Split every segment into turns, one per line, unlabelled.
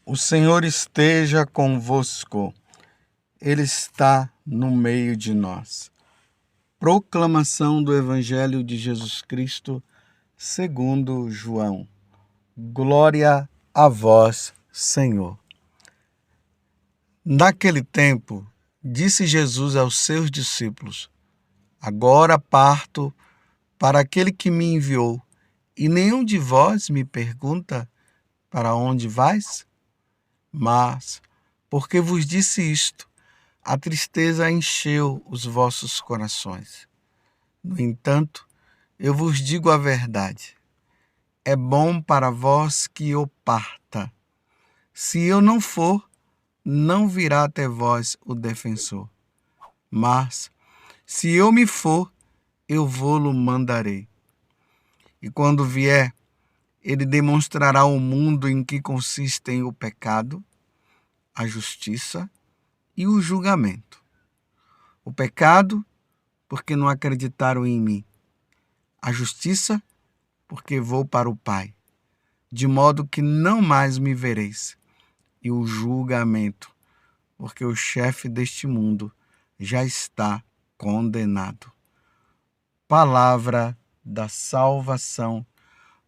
O Senhor esteja convosco, Ele está no meio de nós. Proclamação do Evangelho de Jesus Cristo, segundo João. Glória a vós, Senhor. Naquele tempo, disse Jesus aos seus discípulos: Agora parto para aquele que me enviou, e nenhum de vós me pergunta: Para onde vais? Mas, porque vos disse isto, a tristeza encheu os vossos corações. No entanto, eu vos digo a verdade. É bom para vós que eu parta. Se eu não for, não virá até vós o defensor. Mas, se eu me for, eu vou-lo mandarei. E quando vier, ele demonstrará ao mundo em que consistem o pecado, a justiça e o julgamento. O pecado, porque não acreditaram em mim. A justiça, porque vou para o Pai, de modo que não mais me vereis. E o julgamento, porque o chefe deste mundo já está condenado. Palavra da salvação.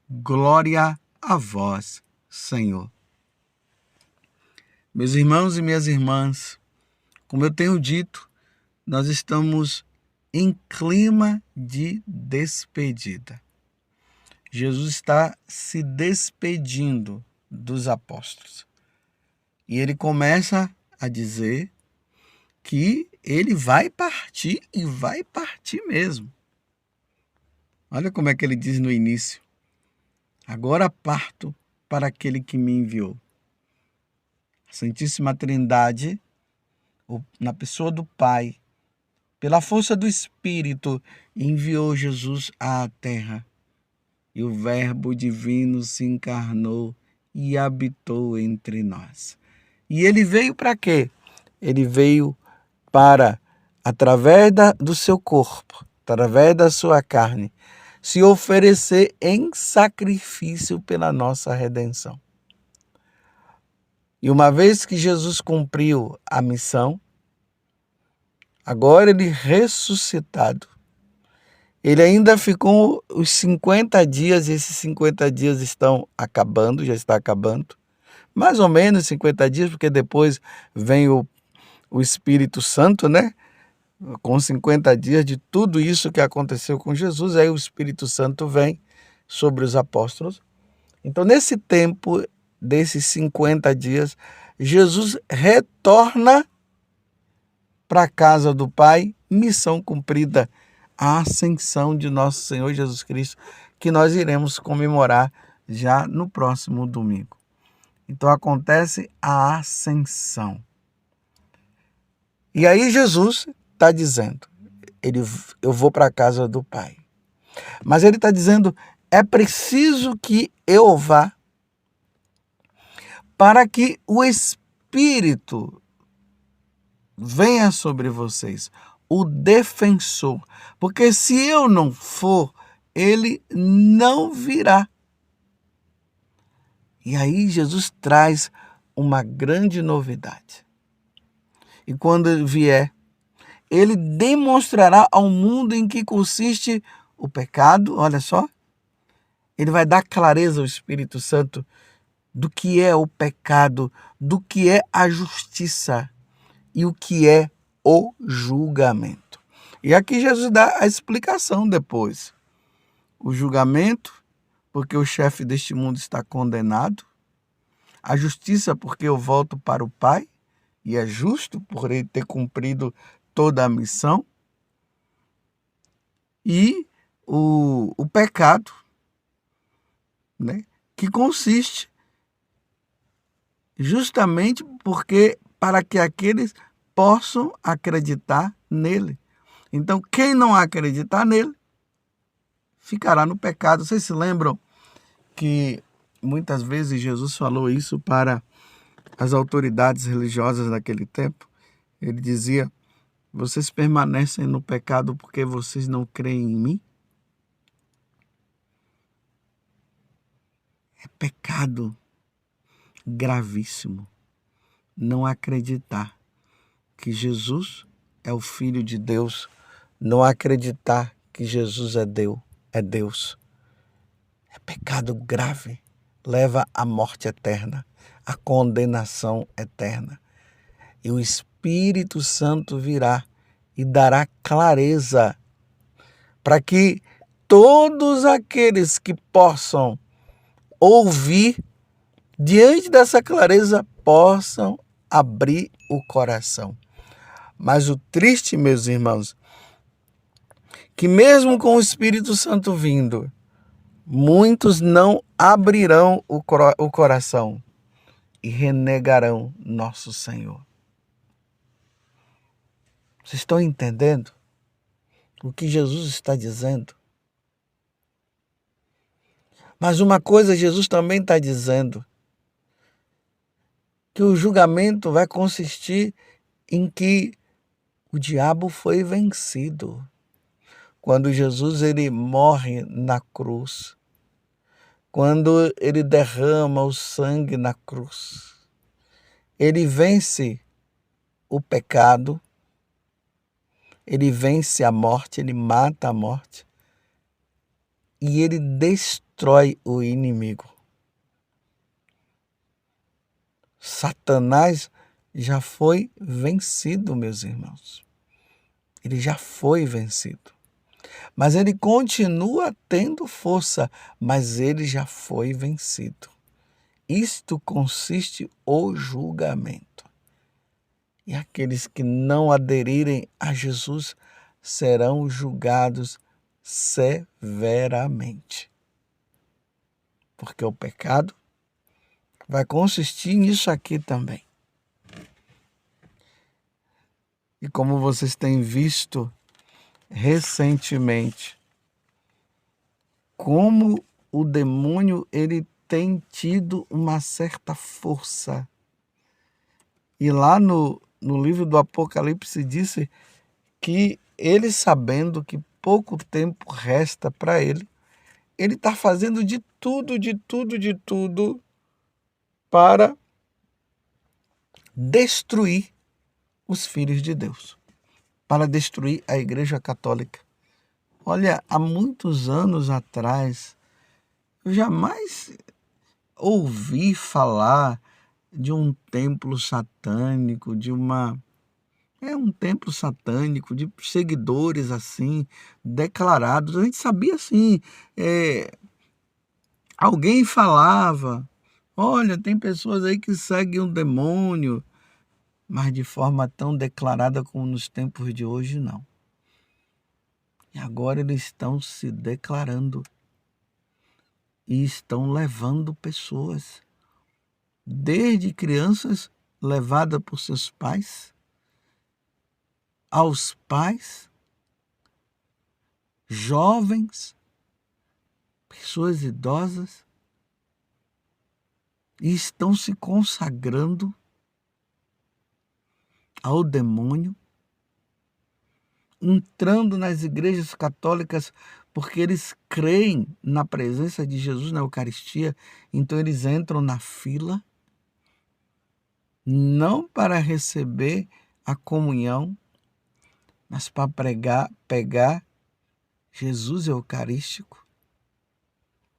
Glória a vós, Senhor. Meus irmãos e minhas irmãs, como eu tenho dito, nós estamos em clima de despedida. Jesus está se despedindo dos apóstolos. E ele começa a dizer que ele vai partir e vai partir mesmo. Olha como é que ele diz no início: Agora parto para aquele que me enviou. A Santíssima Trindade, na pessoa do Pai, pela força do Espírito, enviou Jesus à terra. E o Verbo divino se encarnou e habitou entre nós. E ele veio para quê? Ele veio para, através do seu corpo, através da sua carne, se oferecer em sacrifício pela nossa redenção. E uma vez que Jesus cumpriu a missão, agora ele ressuscitado, ele ainda ficou os 50 dias, e esses 50 dias estão acabando, já está acabando, mais ou menos 50 dias, porque depois vem o Espírito Santo, né? Com 50 dias de tudo isso que aconteceu com Jesus, aí o Espírito Santo vem sobre os apóstolos. Então, nesse tempo, desses 50 dias, Jesus retorna para a casa do Pai, missão cumprida, a ascensão de nosso Senhor Jesus Cristo, que nós iremos comemorar já no próximo domingo. Então acontece a ascensão. E aí Jesus está dizendo, eu vou para a casa do Pai. Mas ele está dizendo, é preciso que eu vá para que o Espírito venha sobre vocês, o defensor. Porque se eu não for, ele não virá. E aí Jesus traz uma grande novidade. E quando ele vier, ele demonstrará ao mundo em que consiste o pecado, olha só. Ele vai dar clareza ao Espírito Santo do que é o pecado, do que é a justiça e o que é o julgamento. E aqui Jesus dá a explicação depois. O julgamento, porque o chefe deste mundo está condenado. A justiça, porque eu volto para o Pai, e é justo por ele ter cumprido toda a missão. E o pecado, né, que consiste justamente porque para que aqueles possam acreditar nele. Então, quem não acreditar nele, ficará no pecado. Vocês se lembram que muitas vezes Jesus falou isso para as autoridades religiosas daquele tempo? Ele dizia, vocês permanecem no pecado porque vocês não creem em mim? É pecado gravíssimo não acreditar que Jesus é o Filho de Deus, não acreditar que Jesus é Deus. É pecado grave, leva à morte eterna, à condenação eterna. E o Espírito Santo virá e dará clareza para que todos aqueles que possam ouvir, diante dessa clareza, possam abrir o coração. Mas o triste, meus irmãos, que mesmo com o Espírito Santo vindo, muitos não abrirão o coração e renegarão nosso Senhor. Vocês estão entendendo o que Jesus está dizendo? Mas uma coisa Jesus também está dizendo, que o julgamento vai consistir em que o diabo foi vencido. Quando Jesus ele morre na cruz, quando ele derrama o sangue na cruz, ele vence o pecado, ele vence a morte, ele mata a morte e ele destrói o inimigo. Satanás já foi vencido, meus irmãos. Ele já foi vencido. Mas ele continua tendo força, mas ele já foi vencido. Isto consiste o julgamento. E aqueles que não aderirem a Jesus serão julgados severamente. Porque o pecado vai consistir nisso aqui também. E como vocês têm visto recentemente, como o demônio ele tem tido uma certa força. E lá no livro do Apocalipse disse que ele, sabendo que pouco tempo resta para ele está fazendo de tudo para destruir os filhos de Deus, para destruir a Igreja Católica. Olha, há muitos anos atrás, eu jamais ouvi falar de um templo satânico, um templo satânico, de seguidores assim, declarados. A gente sabia assim, alguém falava, olha, tem pessoas aí que seguem um demônio, mas de forma tão declarada como nos tempos de hoje, não. E agora eles estão se declarando e estão levando pessoas, desde crianças levadas por seus pais, aos pais, jovens, pessoas idosas, e estão se consagrando ao demônio, entrando nas igrejas católicas porque eles creem na presença de Jesus na Eucaristia, então eles entram na fila, não para receber a comunhão, mas para pegar Jesus Eucarístico,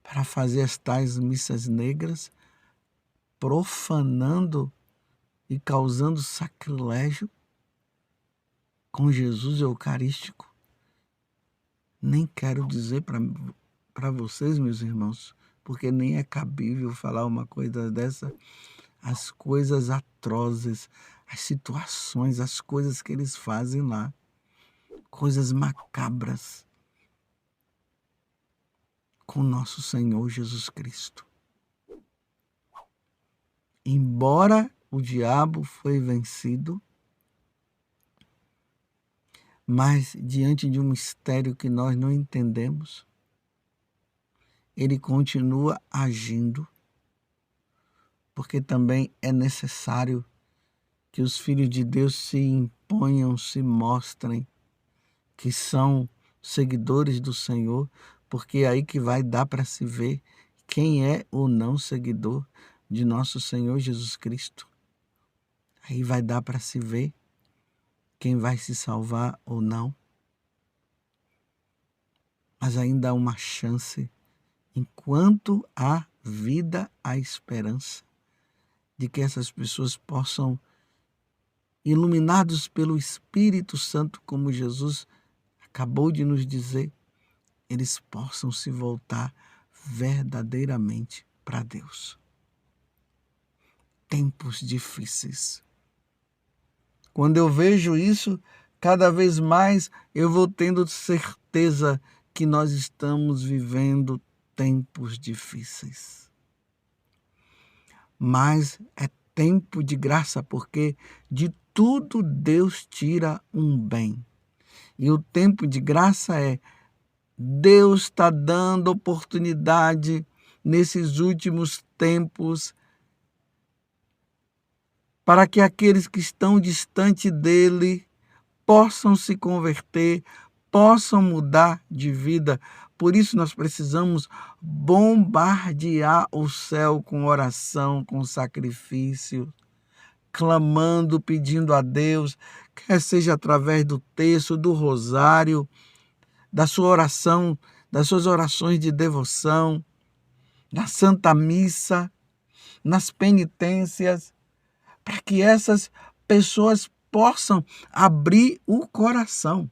para fazer as tais missas negras, profanando e causando sacrilégio com Jesus Eucarístico. Nem quero dizer para vocês, meus irmãos, porque nem é cabível falar uma coisa dessa, as coisas atrozes, as situações, as coisas que eles fazem lá, coisas macabras com nosso Senhor Jesus Cristo. Embora o diabo foi vencido, mas diante de um mistério que nós não entendemos, ele continua agindo, porque também é necessário que os filhos de Deus se imponham, se mostrem que são seguidores do Senhor, porque é aí que vai dar para se ver quem é o não seguidor. de nosso Senhor Jesus Cristo. Aí vai dar para se ver quem vai se salvar ou não. Mas ainda há uma chance, enquanto há vida, há esperança de que essas pessoas possam, iluminados pelo Espírito Santo, como Jesus acabou de nos dizer, eles possam se voltar verdadeiramente para Deus. Tempos difíceis. Quando eu vejo isso, cada vez mais eu vou tendo certeza que nós estamos vivendo tempos difíceis. Mas é tempo de graça, porque de tudo Deus tira um bem. E o tempo de graça é Deus está dando oportunidade nesses últimos tempos para que aqueles que estão distante dele possam se converter, possam mudar de vida. Por isso nós precisamos bombardear o céu com oração, com sacrifício, clamando, pedindo a Deus, quer seja através do texto, do rosário, da sua oração, das suas orações de devoção, na Santa Missa, nas penitências, para que essas pessoas possam abrir o coração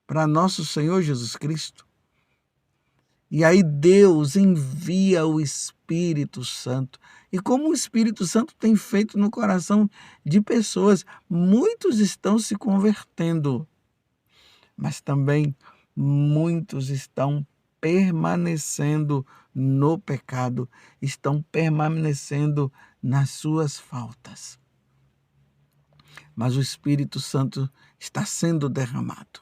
para nosso Senhor Jesus Cristo. E aí Deus envia o Espírito Santo. E como o Espírito Santo tem feito no coração de pessoas, muitos estão se convertendo, mas também muitos estão permanecendo no pecado, estão permanecendo nas suas faltas. Mas o Espírito Santo está sendo derramado.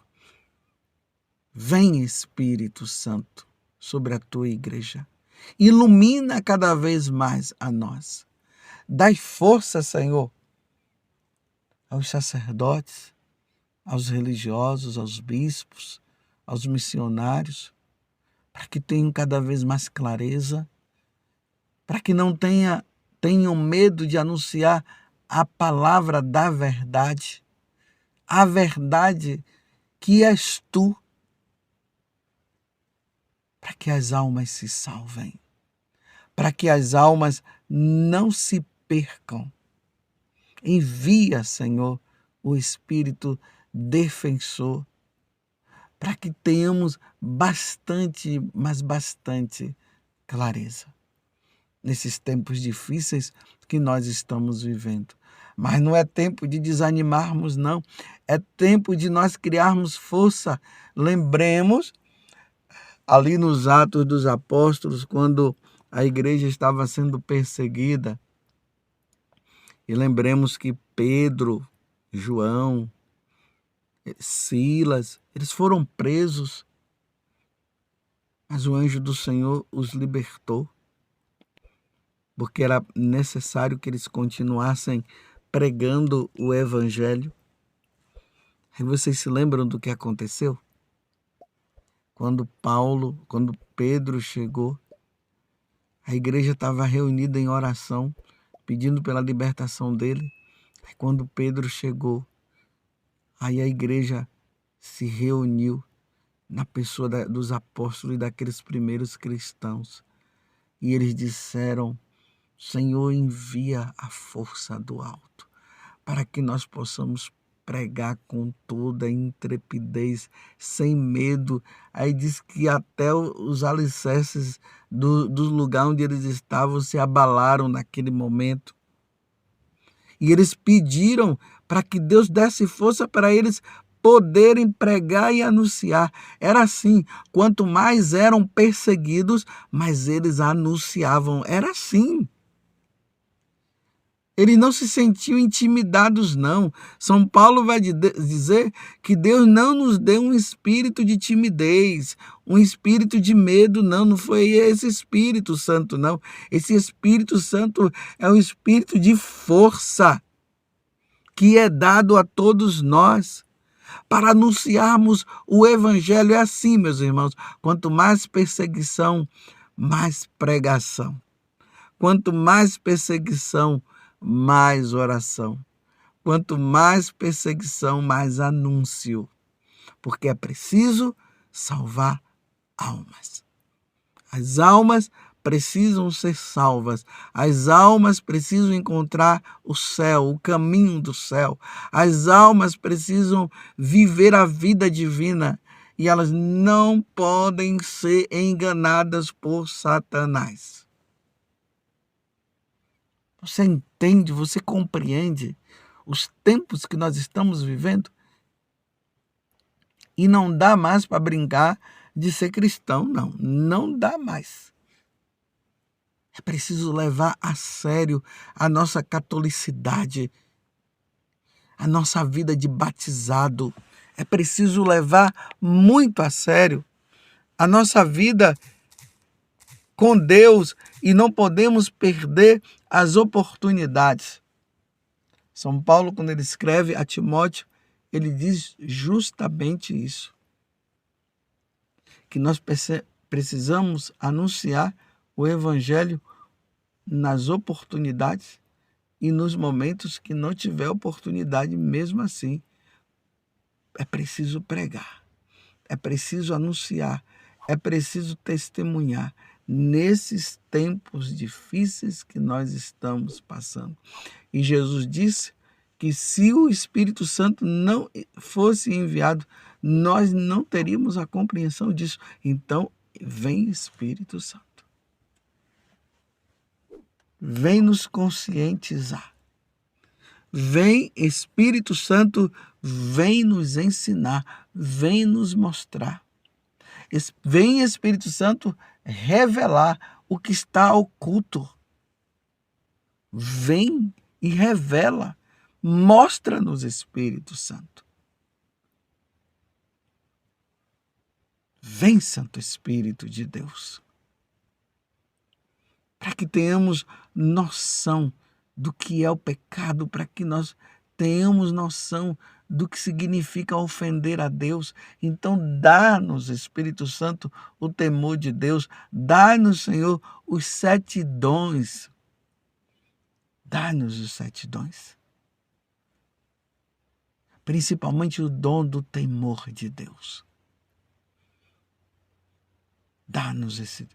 Vem, Espírito Santo, sobre a tua igreja. Ilumina cada vez mais a nós. Dai força, Senhor, aos sacerdotes, aos religiosos, aos bispos, aos missionários, para que tenham cada vez mais clareza, para que não tenham medo de anunciar a palavra da verdade, a verdade que és tu, para que as almas se salvem, para que as almas não se percam. Envia, Senhor, o Espírito defensor, para que tenhamos bastante, mas bastante clareza nesses tempos difíceis que nós estamos vivendo. Mas não é tempo de desanimarmos, não. É tempo de nós criarmos força. Lembremos, ali nos Atos dos Apóstolos, quando a igreja estava sendo perseguida, e lembremos que Pedro, João, Silas, eles foram presos, mas o anjo do Senhor os libertou, porque era necessário que eles continuassem pregando o evangelho. E vocês se lembram do que aconteceu? Quando Pedro chegou, a igreja estava reunida em oração, pedindo pela libertação dele. Aí quando Pedro chegou, aí a igreja se reuniu na pessoa dos apóstolos e daqueles primeiros cristãos. E eles disseram: Senhor, envia a força do alto, para que nós possamos pregar com toda intrepidez, sem medo. Aí diz que até os alicerces do lugar onde eles estavam se abalaram naquele momento. E eles pediram para que Deus desse força para eles poderem pregar e anunciar. Era assim, quanto mais eram perseguidos, mais eles anunciavam. Era assim. Eles não se sentiam intimidados, não. São Paulo vai dizer que Deus não nos deu um espírito de timidez, um espírito de medo, não. Não foi esse Espírito Santo, não. Esse Espírito Santo é um espírito de força que é dado a todos nós para anunciarmos o Evangelho. É assim, meus irmãos. Quanto mais perseguição, mais pregação. Quanto mais perseguição, mais oração. Quanto mais perseguição, mais anúncio. Porque é preciso salvar almas. As almas precisam ser salvas. As almas precisam encontrar o céu, o caminho do céu. As almas precisam viver a vida divina e elas não podem ser enganadas por Satanás. Você entende, você compreende os tempos que nós estamos vivendo? E não dá mais para brincar de ser cristão, não. Não dá mais. É preciso levar a sério a nossa catolicidade, a nossa vida de batizado. É preciso levar muito a sério a nossa vida com Deus e não podemos perder as oportunidades. São Paulo, quando ele escreve a Timóteo, ele diz justamente isso. Que nós precisamos anunciar o Evangelho nas oportunidades e nos momentos que não tiver oportunidade, mesmo assim. É preciso pregar, é preciso anunciar, é preciso testemunhar nesses tempos difíceis que nós estamos passando. E Jesus disse que se o Espírito Santo não fosse enviado, nós não teríamos a compreensão disso. Então, vem Espírito Santo. Vem nos conscientizar. Vem Espírito Santo, vem nos ensinar, vem nos mostrar. Vem Espírito Santo revelar o que está oculto. Vem e revela. Mostra-nos, Espírito Santo. Vem, Santo Espírito de Deus. Para que tenhamos noção do que é o pecado, para que nós tenhamos noção do que significa ofender a Deus. Então, dá-nos, Espírito Santo, o temor de Deus. Dá-nos, Senhor, os 7 dons. Dá-nos os 7 dons. Principalmente o dom do temor de Deus. Dá-nos esse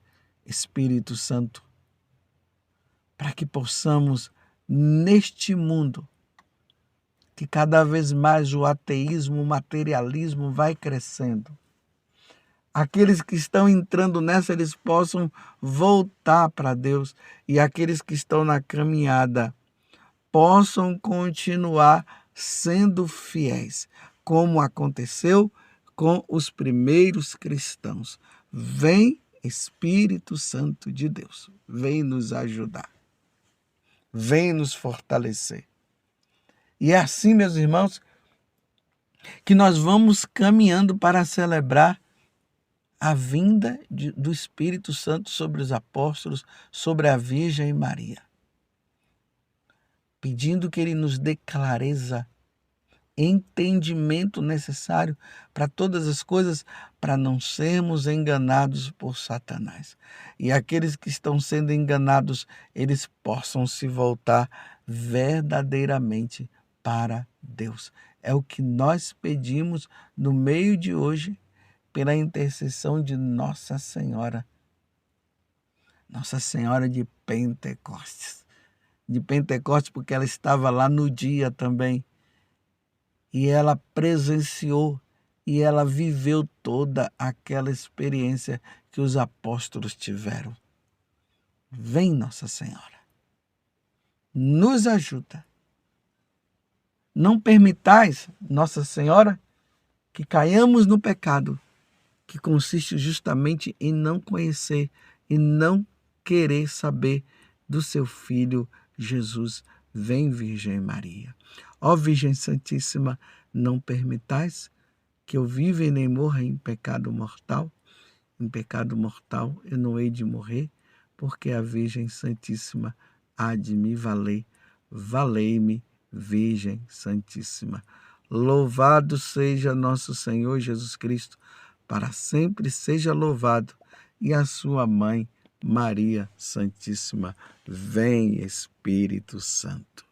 Espírito Santo para que possamos, neste mundo, que cada vez mais o ateísmo, o materialismo vai crescendo. Aqueles que estão entrando nessa, eles possam voltar para Deus. E aqueles que estão na caminhada possam continuar sendo fiéis, como aconteceu com os primeiros cristãos. Vem, Espírito Santo de Deus, vem nos ajudar, vem nos fortalecer. E é assim, meus irmãos, que nós vamos caminhando para celebrar a vinda do Espírito Santo sobre os apóstolos, sobre a Virgem Maria. Pedindo que Ele nos dê clareza, entendimento necessário para todas as coisas, para não sermos enganados por Satanás. E aqueles que estão sendo enganados, eles possam se voltar verdadeiramente para Deus. É o que nós pedimos no meio de hoje, pela intercessão de Nossa Senhora de Pentecostes. De Pentecostes, porque ela estava lá no dia também. E ela presenciou e ela viveu toda aquela experiência que os apóstolos tiveram. Vem, Nossa Senhora, nos ajuda. Não permitais, Nossa Senhora, que caiamos no pecado, que consiste justamente em não conhecer e não querer saber do seu Filho Jesus. Vem, Virgem Maria. Ó Virgem Santíssima, não permitais que eu viva e nem morra em pecado mortal. Em pecado mortal eu não hei de morrer, porque a Virgem Santíssima há de me valer. Valei-me, Virgem Santíssima. Louvado seja nosso Senhor Jesus Cristo, para sempre seja louvado, e a sua mãe, Maria Santíssima, vem Espírito Santo.